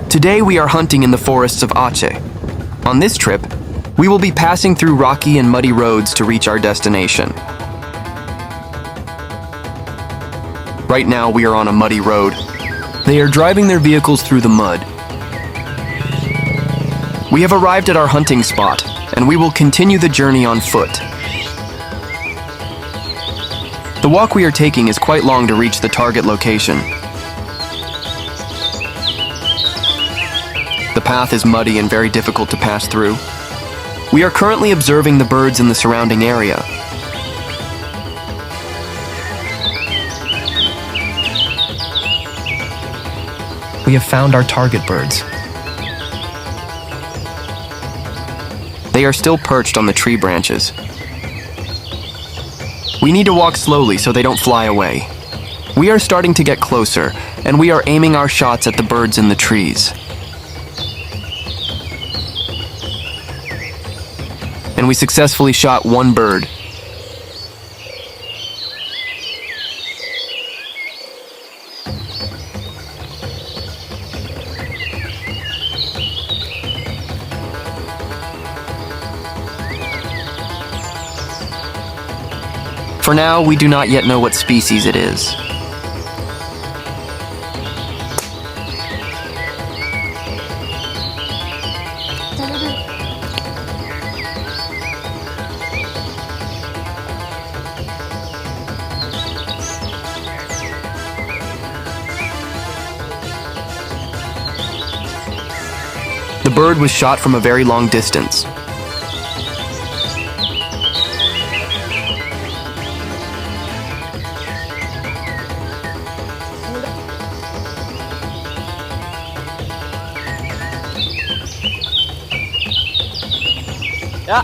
Today we are hunting in the forests of Aceh. On this trip, we will be passing through rocky and muddy roads to reach our destination. Right now we are on a muddy road. They are driving their vehicles through the mud. We have arrived at our hunting spot, and we will continue the journey on foot. The walk we are taking is quite long to reach the target location. The path is muddy and very difficult to pass through. We are currently observing the birds in the surrounding area. We have found our target birds. They are still perched on the tree branches. We need to walk slowly so they don't fly away. We are starting to get closer, and we are aiming our shots at the birds in the trees. And we successfully shot one bird. For now, we do not yet know what species it is. The bird was shot from a very long distance. Ya.